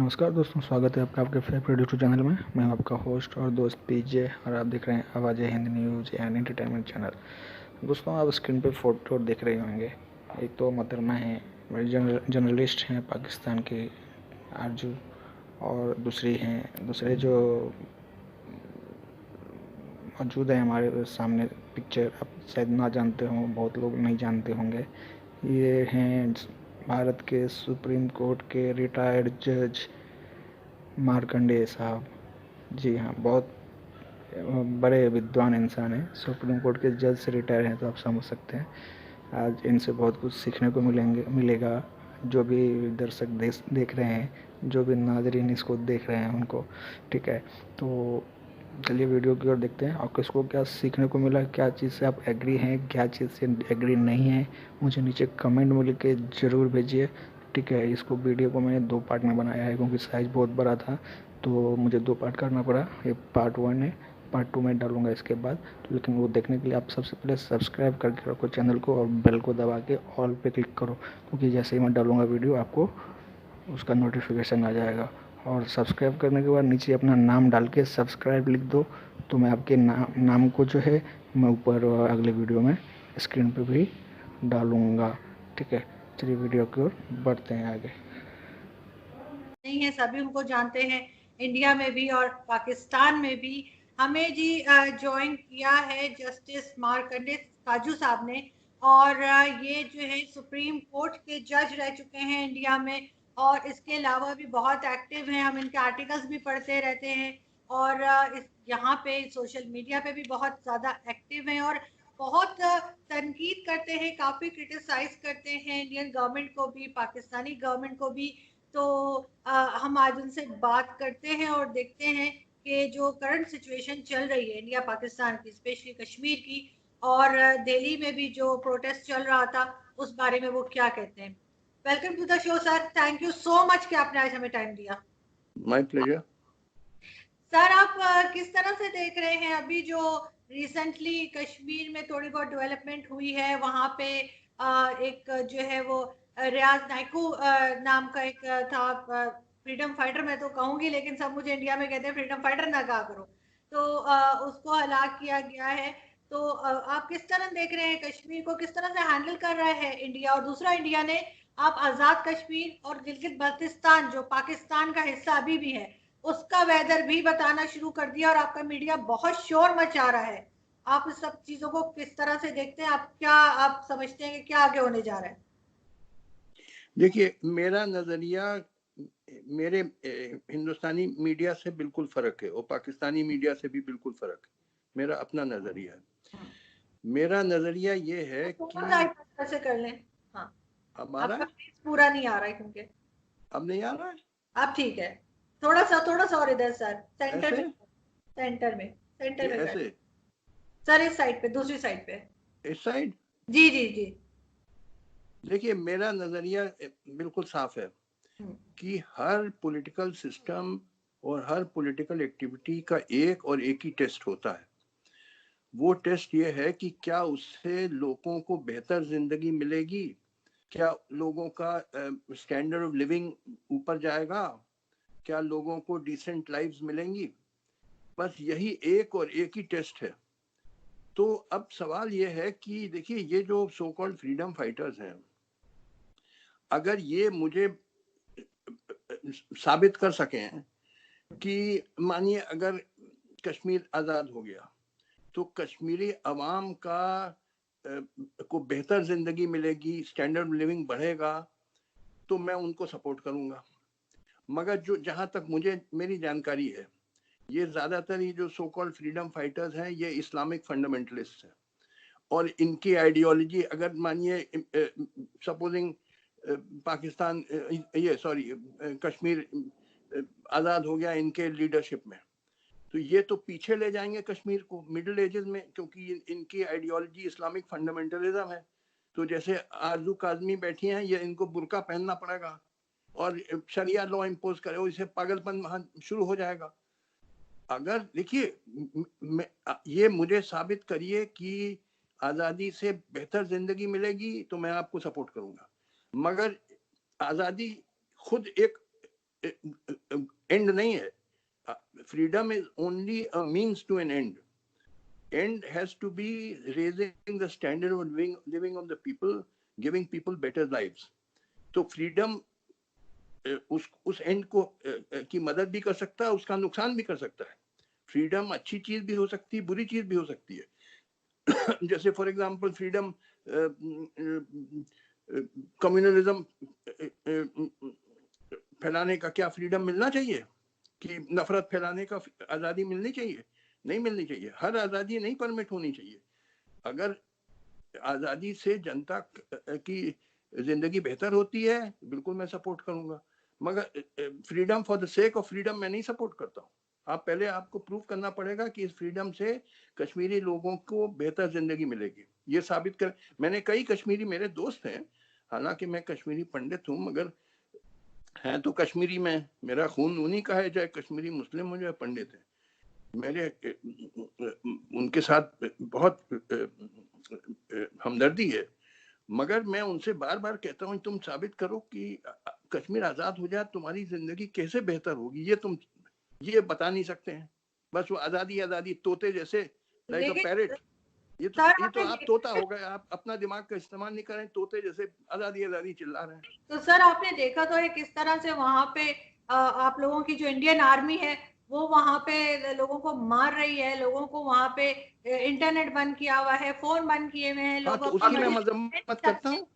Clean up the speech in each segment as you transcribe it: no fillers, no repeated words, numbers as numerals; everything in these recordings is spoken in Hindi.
नमस्कार दोस्तों, स्वागत है आपका आपके फेवरेट यूट्यूब चैनल में। मैं हूं आपका होस्ट और दोस्त पीजे और आप देख रहे हैं आवाज़ Hind news and entertainment channel. दोस्तों, आप स्क्रीन पे फोटो देख रहे होंगे। एक तो मोहतरमा हैं, जर्नलिस्ट हैं पाकिस्तान के आरजू, और दूसरे जो मौजूद है हमारे सामने पिक्चर, आप शायद ना जानते हों, बहुत लोग नहीं जानते होंगे। ये हैं भारत के सुप्रीम कोर्ट के रिटायर्ड जज मार्कंडेय साहब। जी हाँ, बहुत बड़े विद्वान इंसान हैं। सुप्रीम कोर्ट के जज से रिटायर हैं, तो आप समझ सकते हैं आज इनसे बहुत कुछ सीखने को मिलेगा। जो भी दर्शक देख रहे हैं, जो भी नाजरीन इसको देख रहे हैं उनको, ठीक है। तो चलिए वीडियो की ओर देखते हैं और किसको क्या सीखने को मिला, क्या चीज़ से आप एग्री हैं, क्या चीज़ से एग्री नहीं है, मुझे नीचे कमेंट में लिख के ज़रूर भेजिए, ठीक है। इसको वीडियो को मैंने 2 पार्ट में बनाया है क्योंकि साइज़ बहुत बड़ा था, तो मुझे 2 पार्ट करना पड़ा। ये पार्ट 1 है, पार्ट 2 में डालूंगा इसके बाद। लेकिन वो देखने के लिए आप सबसे पहले सब्सक्राइब करके रखो चैनल को और बेल को दबा के ऑल पे क्लिक करो, क्योंकि जैसे ही मैं डालूंगा वीडियो आपको उसका नोटिफिकेशन आ जाएगा। और सब्सक्राइब करने के बाद नीचे अपना नाम डाल के सब्सक्राइब लिख दो, तो मैं आपके नाम को जो है मैं ऊपर अगले वीडियो में स्क्रीन पे भी डालूँगा, ठीक है। चलिए वीडियो की ओर बढ़ते हैं आगे। नहीं है, सभी उनको जानते हैं, इंडिया में भी और पाकिस्तान में भी। हमें जी ज्वाइन किया है जस्टिस मार्कंडे काजू साहब ने, और ये जो है सुप्रीम कोर्ट के जज रह चुके हैं इंडिया में, और इसके अलावा भी बहुत एक्टिव हैं। हम इनके आर्टिकल्स भी पढ़ते रहते हैं, और यहाँ पे सोशल मीडिया पे भी बहुत ज़्यादा एक्टिव हैं, और बहुत तनकीद करते हैं, काफ़ी क्रिटिसाइज करते हैं इंडियन गवर्नमेंट को भी, पाकिस्तानी गवर्नमेंट को भी। तो हम आज उनसे बात करते हैं और देखते हैं कि जो करंट सिचुएशन चल रही है इंडिया पाकिस्तान की, स्पेशली कश्मीर की, और दिल्ली में भी जो प्रोटेस्ट चल रहा था, उस बारे में वो क्या कहते हैं। Welcome to the show sir, thank you so much कि आपने आज हमें टाइम दिया। My pleasure. सर, आप किस तरह से देख रहे हैं अभी जो रिसेंटली कश्मीर में थोड़ी बहुत डेवलपमेंट हुई है, वहाँ पे एक जो है वो रियाज नाइकू नाम का एक था फ्रीडम फाइटर, मैं तो कहूंगी, लेकिन सब मुझे इंडिया में कहते हैं फ्रीडम फाइटर ना कहा करो। तो उसको हलाक किया गया है। तो आप किस तरह देख रहे हैं कश्मीर को, किस तरह से हैंडल कर रहा है इंडिया। और दूसरा, इंडिया ने आप आज़ाद कश्मीर और गिलगित बल्तिस्तान जो पाकिस्तान का हिस्सा अभी भी है, उसका वेदर भी बताना शुरू कर दिया, और आपका मीडिया बहुत शोर मचा रहा है। आप इस सब चीजों को किस तरह से देखते हैं, आप समझते हैं कि क्या आगे होने जा रहा है। देखिए, मेरा नजरिया मेरे हिंदुस्तानी मीडिया से बिल्कुल फर्क है और पाकिस्तानी मीडिया से भी बिल्कुल फर्क है। मेरा अपना नजरिया है। मेरा नजरिया ये है कि कैसे कर लें। हाँ, हमारा आपका फेस पूरा नहीं आ रहा है क्योंकि अब नहीं आ रहा है। आप ठीक है। थोड़ा सा और इधर सर, सेंटर ऐसे में, सेंटर में, सेंटर ये में कर। ऐसे सर इस साइड पे, दूसरी साइड पे। इस साइड। जी जी जी। देखिए, मेरा नजरिया बिल्कुल साफ है कि हर पॉलिटिकल सिस्टम और हर पॉलिटिकल एक्टिविटी का एक और एक ही टेस्ट होता है। वो टेस्ट ये है कि क्या उससे लोगों को बेहतर जिंदगी मिलेगी, क्या लोगों का स्टैंडर्ड ऑफ लिविंग ऊपर जाएगा, क्या लोगों को डिसेंट लाइव्स मिलेंगी। बस यही एक और एक ही टेस्ट है। तो अब सवाल ये है कि देखिए, ये जो सो कॉल्ड फ्रीडम फाइटर्स हैं, अगर ये मुझे साबित कर सकें कि मानिए अगर कश्मीर आज़ाद हो गया तो कश्मीरी अवाम का को बेहतर जिंदगी मिलेगी, स्टैंडर्ड लिविंग बढ़ेगा, तो मैं उनको सपोर्ट करूंगा। मगर जो जहां तक मुझे मेरी जानकारी है, ये ज्यादातर ये जो सो कॉल्ड फ्रीडम फाइटर्स हैं, ये इस्लामिक फंडामेंटलिस्ट हैं। और इनकी आइडियोलॉजी, अगर मानिए सपोजिंग पाकिस्तान ये सॉरी कश्मीर आज़ाद हो गया इनके लीडरशिप में, तो ये तो पीछे ले जाएंगे कश्मीर को मिडिल एजेस में, क्योंकि इनकी आइडियोलॉजी इस्लामिक फंडामेंटलिज्म है। तो जैसे आरजू काजमी बैठी हैं, ये इनको बुर्का पहनना पड़ेगा और शरिया लॉ इम्पोज करे, और इसे पागलपन वहां शुरू हो जाएगा। अगर देखिए, ये मुझे साबित करिए कि आज़ादी से बेहतर जिंदगी मिलेगी तो मैं आपको सपोर्ट करूंगा। मगर आज़ादी खुद एक एंड नहीं है. Freedom is only a means to an end. End has to be raising the standard of living of the people, giving people better lives. तो फ्रीडम उस एंड को की मदद भी कर सकता है, उसका नुकसान भी कर सकता है. फ्रीडम अच्छी चीज भी हो सकती है, बुरी चीज भी हो सकती है. जैसे फॉर एग्जांपल फ्रीडम कम्युनलिज्म फैलाने का क्या फ्रीडम मिलना चाहिए? कि नफरत फैलाने का आजादी मिलनी चाहिए? नहीं मिलनी चाहिए. हर आजादी नहीं परमिट होनी चाहिए. अगर आजादी से जनता की जिंदगी बेहतर होती है, बिल्कुल मैं सपोर्ट करूंगा. मगर freedom for the sake of freedom मैं नहीं सपोर्ट करता हूँ. आप पहले आपको प्रूव करना पड़ेगा कि इस फ्रीडम से कश्मीरी लोगों को बेहतर जिंदगी मिलेगी. ये साबित कर. मैंने कई कश्मीरी मेरे दोस्त हैं, हालांकि मैं कश्मीरी पंडित हूँ, मगर है तो कश्मीरी में. मेरा खून उन्हीं का है, चाहे कश्मीरी मुस्लिम हो चाहे पंडित है. मेरे उनके साथ बहुत हमदर्दी है. मगर मैं उनसे बार बार कहता हूँ, तुम साबित करो कि कश्मीर आजाद हो जाए, तुम्हारी जिंदगी कैसे बेहतर होगी. ये बता नहीं सकते हैं. बस वो आजादी आजादी, तोते जैसे, लाइक अ पैरेट. ये तो आप तोता हो गए. आप अपना दिमाग का इस्तेमाल नहीं करें, तोते जैसे आजादी आजादी चिल्ला रहे हैं. तो सर आपने देखा तो है किस तरह से वहां पे आप लोगों की जो इंडियन आर्मी है वो वहां पे लोगों को मार रही है, लोगों को वहां पे इंटरनेट बंद किया हुआ है, फोन बंद किए हुए हैं हाँ, लोग. तो उसकी मैं मजम्मत करता हूँ.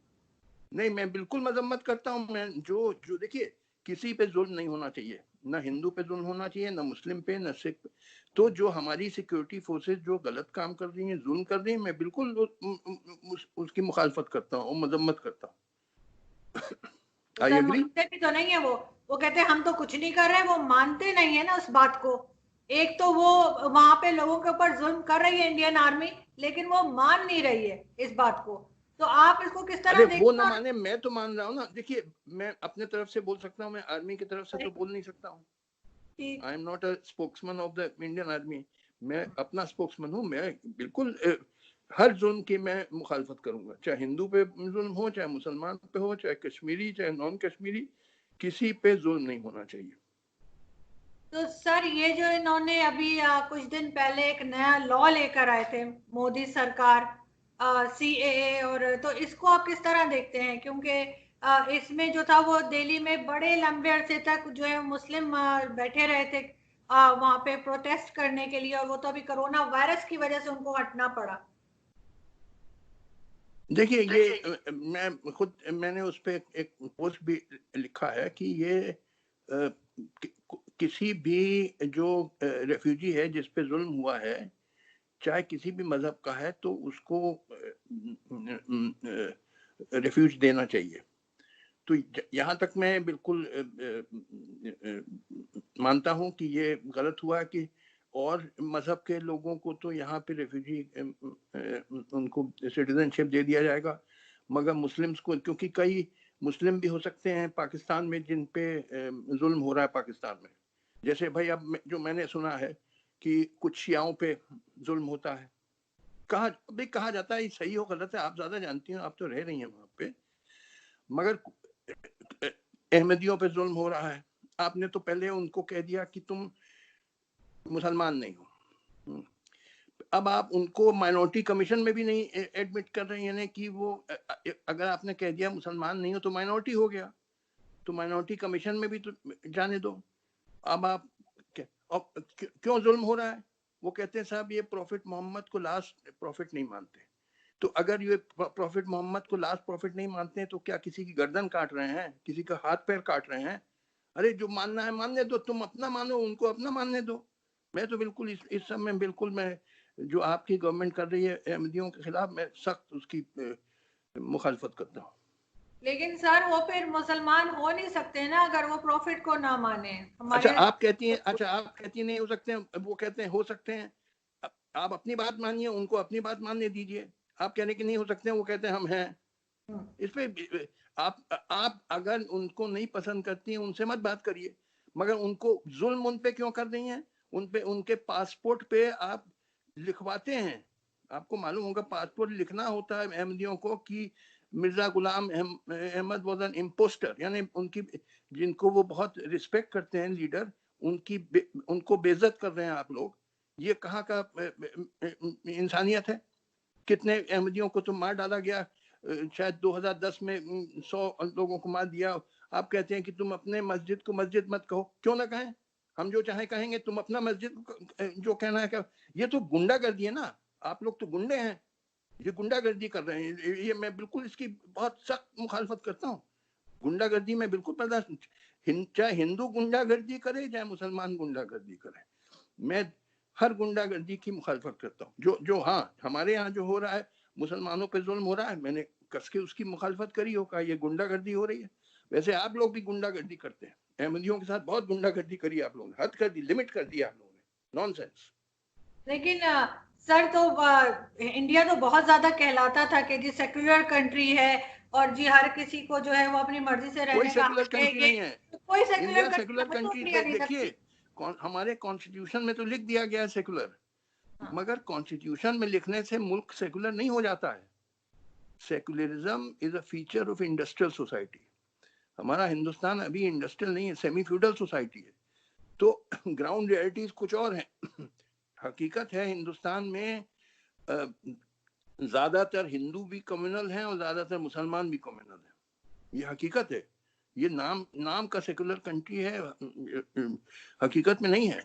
नहीं, मैं बिल्कुल मजम्मत करता हूँ. मैं जो देखिए, किसी पे जुल्म नहीं होना चाहिए. ना हिंदू पे जुल्म होना चाहिए, ना मुस्लिम पे, ना सिख पे. तो जो हमारी सिक्योरिटी फोर्सेस जो गलत काम कर रही हैं, जुल्म कर रही हैं, मैं बिल्कुल उसकी मुखालफत करता हूँ और मजम्मत करता हूँ. तो आई सर एग्री. मानते भी तो नहीं है वो कहते हैं हम तो कुछ नहीं कर रहे हैं. वो मानते नहीं है ना उस बात को. एक तो वो वहां पे लोगों के ऊपर जुल्म कर रही है इंडियन आर्मी, लेकिन वो मान नहीं रही है इस बात को. तो आप इसको किस अरे तरह वो देखते ना हैं? माने, मैं तो मान रहा हूँ ना. देखिए, मैं अपने तरफ से बोल सकता हूँ, मैं आर्मी की तरफ से तो बोल नहीं सकता हूँ. ठीक. I am not a spokesman of the Indian army. मैं अपना स्पोक्समैन हूँ. मैं बिल्कुल हर जुल्म की मैं मुखालफत करूंगा, चाहे हिंदू पे जुल्म हो, चाहे मुसलमान पे हो, चाहे कश्मीरी, चाहे नॉन कश्मीरी. किसी पे जुल्म नहीं होना चाहिए. तो सर ये जो इन्होंने अभी कुछ दिन पहले एक नया लॉ लेकर आए थे मोदी सरकार, सीएए, और तो इसको आप किस तरह देखते हैं? क्योंकि इसमें जो था वो दिल्ली में बड़े लंबे अरसे तक जो है मुस्लिम बैठे रहे थे वहां पे प्रोटेस्ट करने के लिए, और वो तो अभी कोरोना वायरस की वजह से उनको हटना पड़ा. देखिए, ये मैंने उस पर एक पोस्ट भी लिखा है कि ये किसी भी जो रेफ्यूजी है जिस पे जुल्म हुआ है, चाहे किसी भी मजहब का है, तो उसको रेफ्यूज देना चाहिए. तो यहाँ तक मैं बिल्कुल मानता हूँ कि ये गलत हुआ कि और मजहब के लोगों को तो यहाँ पे रेफ्यूजी उनको सिटीजनशिप दे दिया जाएगा, मगर मुस्लिम्स को, क्योंकि कई मुस्लिम भी हो सकते हैं पाकिस्तान में जिन पे जुल्म हो रहा है पाकिस्तान में. जैसे भाई अब जो मैंने सुना है कि कुछ शियाओं पे जुल्म होता है. कहा जाता है, सही हो गलत है आप ज्यादा जानती हो, आप तो रह रही हैं वहां पे. मगर अहमदियों पे जुल्म हो रहा है. आपने तो पहले उनको कह दिया कि तुम मुसलमान नहीं हो. अब आप उनको माइनॉरिटी कमीशन में भी नहीं एडमिट कर रहे हैं, यानी कि वो अगर आपने कह दिया मुसलमान नहीं हो तो माइनॉरिटी हो गया, तो माइनॉरिटी कमीशन में भी तो जाने दो. अब आप क्यों जुल्म हो रहा है? वो कहते हैं साहब ये प्रॉफिट मोहम्मद को लास्ट प्रॉफिट नहीं मानते. तो अगर ये प्रॉफिट मोहम्मद को लास्ट प्रॉफिट नहीं मानते हैं, तो क्या किसी की गर्दन काट रहे हैं, किसी का हाथ पैर काट रहे हैं? अरे जो मानना है मानने दो, तुम अपना मानो, उनको अपना मानने दो. मैं तो बिल्कुल इस सब में बिल्कुल, मैं जो आपकी गवर्नमेंट कर रही है अहमदियों के खिलाफ, मैं सख्त उसकी मुखालफत करता हूँ. लेकिन सर वो फिर मुसलमान हो नहीं सकते ना अगर वो प्रॉफिट को ना माने अच्छा हमारे. आप कहती हैं नहीं हो सकते हैं, वो कहते हैं हो सकते हैं. आप अपनी बात मानिए, उनको अपनी बात मानने दीजिए. आप कहने की नहीं हो सकते हैं, वो कहते हैं हम हैं. इस पे आप अगर उनको नहीं पसंद करती हैं, उनसे मत बात करिए. मगर उनको जुल्म उन पे क्यों कर रही हैं? उन पे, उनके पासपोर्ट पे आप लिखवाते हैं. आपको मालूम होगा पासपोर्ट लिखना होता है अहमदियों को कि Mirza Ghulam Ahmad was an impostor, यानी उनकी जिनको वो बहुत रिस्पेक्ट करते हैं लीडर, उनको बेइज्जत कर रहे हैं आप लोग। ये कहाँ का इंसानियत है? कितने अहमदियों को तो मार डाला गया, शायद 2010 में 100 लोगों को मार दिया। आप कहते हैं कि तुम अपने मस्जिद को मस्जिद मत कहो। क्यों ना कहें, हम जो चाहे कहेंगे, तुम अपना मस्जिद जो कहना है क्या? ये तो गुंडागर्दी है ना, आप लोग तो गुंडे हैं, ये गुंडागर्दी कर रहे हैं। ये मैं बिल्कुल इसकी बहुत सख्त मुखालफत करता हूँ। गुंडागर्दी में बिल्कुल बर्दाश्त, चाहे हिंदू गुंडागर्दी करे चाहे मुसलमान गुंडागर्दी करे, मैं हर गुंडागर्दी की मुखालफत करता हूँ। जो हाँ हमारे यहाँ जो हो रहा है, मुसलमानों पे जुल्म हो रहा है, मैंने कस के उसकी मुखालफत करी हो, कहा ये गुंडागर्दी हो रही है। वैसे आप लोग भी गुंडागर्दी करते हैं, अहमदियों के साथ बहुत गुंडागर्दी करी आप लोगों ने, हद कर दी, लिमिट कर दी आप लोगों ने, नॉनसेंस। लेकिन सर तो इंडिया तो बहुत ज्यादा कहलाता था कि जी सेक्युलर कंट्री है और जी हर किसी को जो है वो अपनी मर्जी से कोई रहने का सेकुलर हक है। कंट्री नहीं है तो कोई इंडिया। सेक्युलर सेकुलर कंट्री तो कंट्री इंडिया नहीं देखिए, लगती। हमारे कॉन्स्टिट्यूशन में तो लिख दिया गया है सेकुलर, मगर कॉन्स्टिट्यूशन में लिखने से मुल्क सेकुलर नहीं हो जाता है। Secularism is a feature of industrial society. हमारा हिंदुस्तान अभी इंडस्ट्रियल नहीं है, सेमी फ्यूडल सोसाइटी है। तो ग्राउंड रियलिटीज कुछ और है। हकीकत है हिंदुस्तान में ज्यादातर हिंदू भी कम्युनल हैं और ज्यादातर मुसलमान भी कम्युनल हैं। ये हकीकत है। ये नाम का सेकुलर कंट्री है, हकीकत में नहीं है।